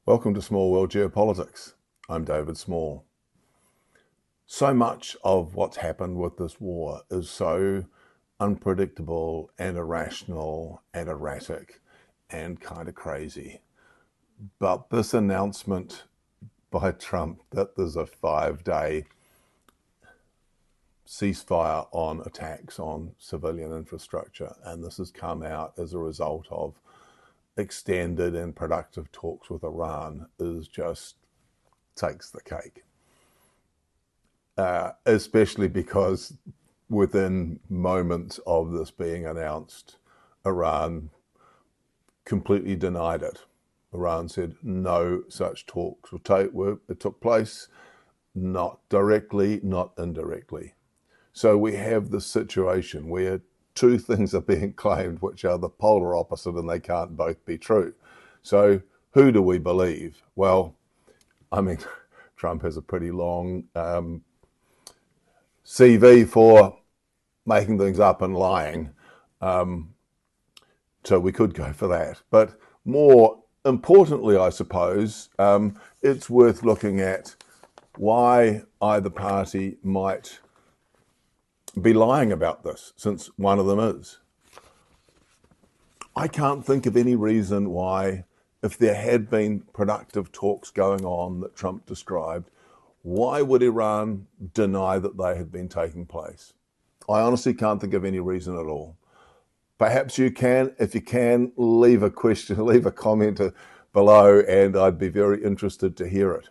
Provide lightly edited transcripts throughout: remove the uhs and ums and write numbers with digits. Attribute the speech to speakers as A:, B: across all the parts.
A: Welcome to Small World Geopolitics. I'm David Small. So much of what's happened with this war is so unpredictable and irrational and erratic and kind of crazy. But this announcement by Trump that there's a 5-day ceasefire on attacks on civilian infrastructure, and this has come out as a result of extended and productive talks with Iran, is just takes the cake. Especially because within moments of this being announced, Iran completely denied it. Iran said no such talks it took place, not directly, not indirectly. So we have this situation where two things are being claimed which are the polar opposite, and they can't both be true. So who do we believe? Well, I mean, Trump has a pretty long CV for making things up and lying. So we could go for that. But more importantly, I suppose, it's worth looking at why either party might be lying about this, since one of them is. I can't think of any reason why, if there had been productive talks going on that Trump described, why would Iran deny that they had been taking place? I honestly can't think of any reason at all. Perhaps you can. If you can, leave a question, leave a comment below, and I'd be very interested to hear it.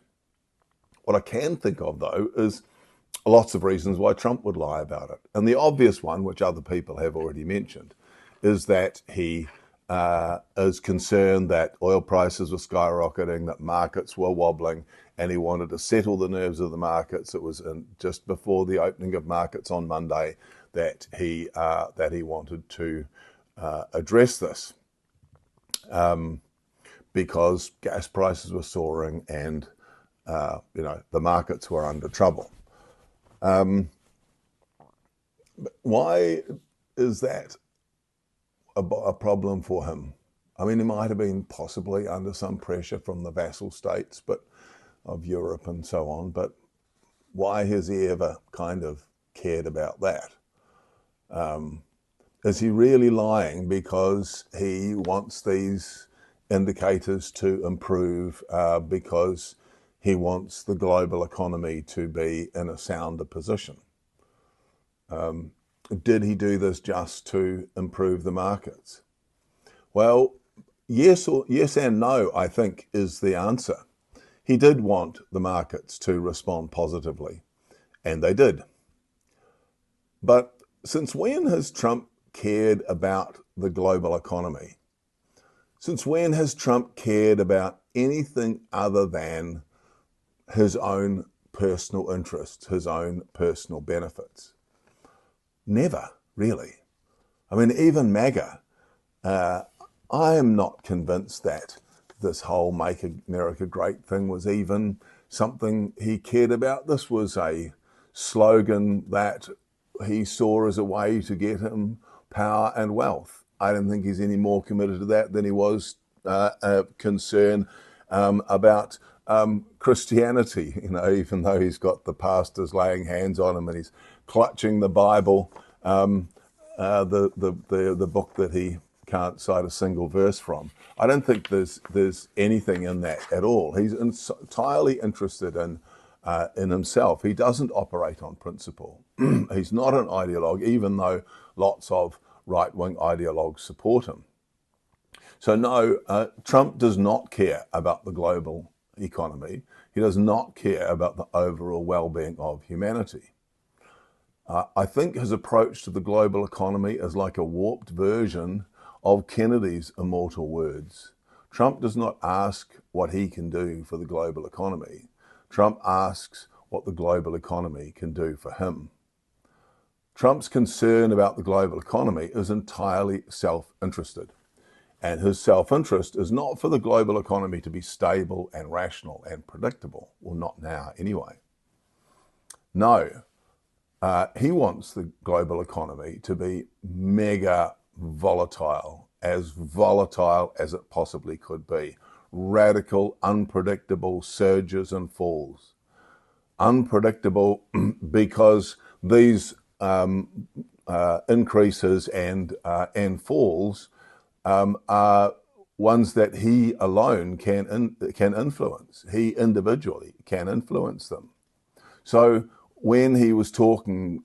A: What I can think of, though, is lots of reasons why Trump would lie about it. And the obvious one, which other people have already mentioned, is that he is concerned that oil prices were skyrocketing, that markets were wobbling, and he wanted to settle the nerves of the markets. It was just before the opening of markets on Monday that he wanted to address this, because gas prices were soaring and the markets were under trouble. Why is that a problem for him? I mean, he might have been possibly under some pressure from the vassal states of Europe and so on, but why has he ever kind of cared about that? Is he really lying because he wants these indicators to improve, because he wants the global economy to be in a sounder position? Did he do this just to improve the markets? Well, yes and no, I think, is the answer. He did want the markets to respond positively, and they did. But since when has Trump cared about the global economy? Since when has Trump cared about anything other than his own personal interests, his own personal benefits? Never, really. I mean, even MAGA, I am not convinced that this whole Make America Great thing was even something he cared about. This was a slogan that he saw as a way to get him power and wealth. I don't think he's any more committed to that than he was concerned about Christianity, even though he's got the pastors laying hands on him and he's clutching the Bible, the book that he can't cite a single verse from. I don't think there's anything in that at all. He's entirely interested in himself. He doesn't operate on principle. He's not an ideologue, even though lots of right-wing ideologues support him. So no, Trump does not care about the global economy. He does not care about the overall well-being of humanity. I think his approach to the global economy is like a warped version of Kennedy's immortal words. Trump does not ask what he can do for the global economy. Trump asks what the global economy can do for him. Trump's concern about the global economy is entirely self-interested. And his self-interest is not for the global economy to be stable and rational and predictable. Well, not now anyway. No, he wants the global economy to be mega volatile as it possibly could be, radical, unpredictable surges and falls. Unpredictable because these increases and falls are ones that he alone can influence. He individually can influence them. So when he was talking,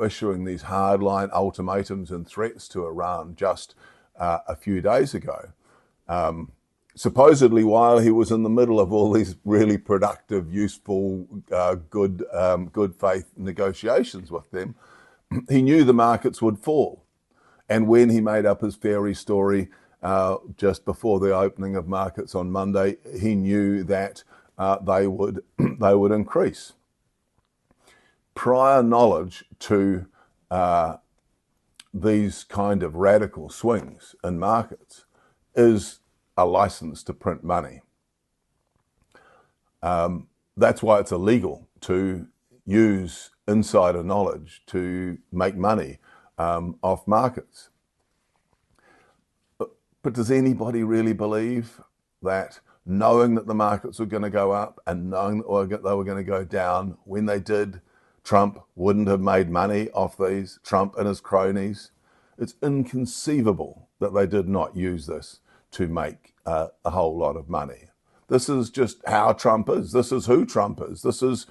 A: issuing these hardline ultimatums and threats to Iran just a few days ago, supposedly while he was in the middle of all these really productive, useful, good faith negotiations with them, he knew the markets would fall. And when he made up his fairy story just before the opening of markets on Monday, he knew that they would increase. Prior knowledge to these kind of radical swings in markets is a license to print money. That's why it's illegal to use insider knowledge to make money off markets. But does anybody really believe that knowing that the markets were going to go up and knowing that they were going to go down, when they did, Trump wouldn't have made money off these, Trump and his cronies? It's inconceivable that they did not use this to make a whole lot of money. This is just how Trump is. This is who Trump is. This is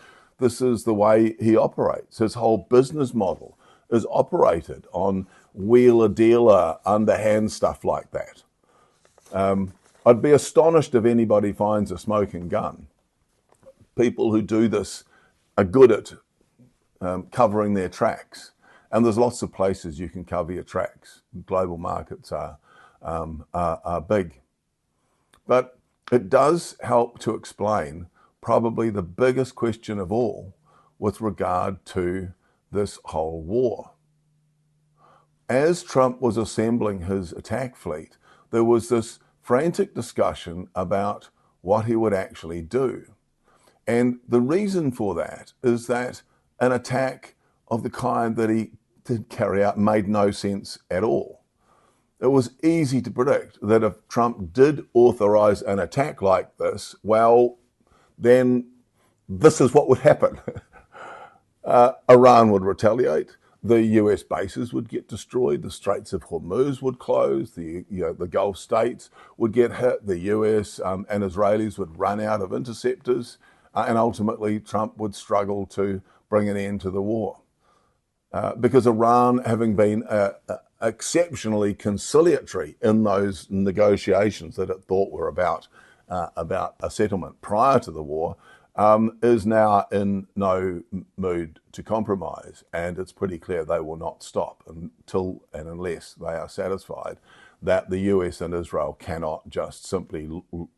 A: the way he operates. His whole business model is operated on wheeler-dealer, underhand stuff like that. I'd be astonished if anybody finds a smoking gun. People who do this are good at covering their tracks. And there's lots of places you can cover your tracks. Global markets are big. But it does help to explain probably the biggest question of all with regard to this whole war. As Trump was assembling his attack fleet, there was this frantic discussion about what he would actually do. And the reason for that is that an attack of the kind that he did carry out made no sense at all. It was easy to predict that if Trump did authorize an attack like this, well, then this is what would happen. Iran would retaliate. The US bases would get destroyed. The Straits of Hormuz would close. The Gulf states would get hit. The US and Israelis would run out of interceptors. And ultimately, Trump would struggle to bring an end to the war. Because Iran, having been exceptionally conciliatory in those negotiations that it thought were about a settlement prior to the war, is now in no mood to compromise. And it's pretty clear they will not stop until and unless they are satisfied that the US and Israel cannot just simply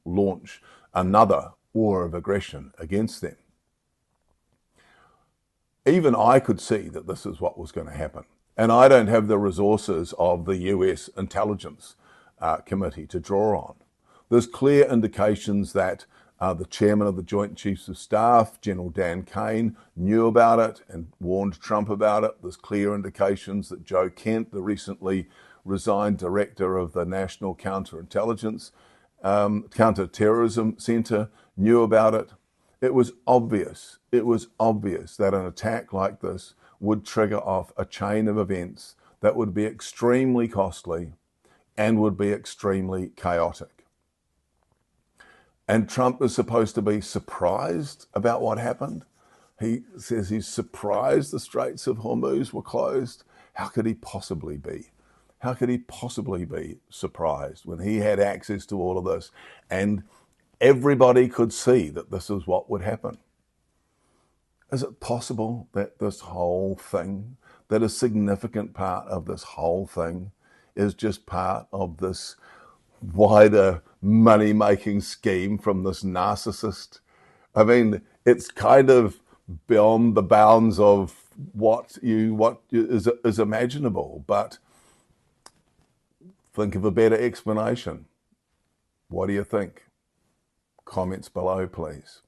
A: launch another war of aggression against them. Even I could see that this is what was going to happen. And I don't have the resources of the US intelligence committee to draw on. There's clear indications that the chairman of the Joint Chiefs of Staff, General Dan Kane, knew about it and warned Trump about it. There's clear indications that Joe Kent, the recently resigned director of the National Counterterrorism Center, knew about it. It was obvious that an attack like this would trigger off a chain of events that would be extremely costly and would be extremely chaotic. And Trump is supposed to be surprised about what happened. He says he's surprised the Straits of Hormuz were closed. How could he possibly be? How could he possibly be surprised when he had access to all of this and everybody could see that this is what would happen? Is it possible that this whole thing, that a significant part of this whole thing is just part of this wider money-making scheme from this narcissist? I mean, it's kind of beyond the bounds of what is imaginable, but think of a better explanation. What do you think? Comments below, please.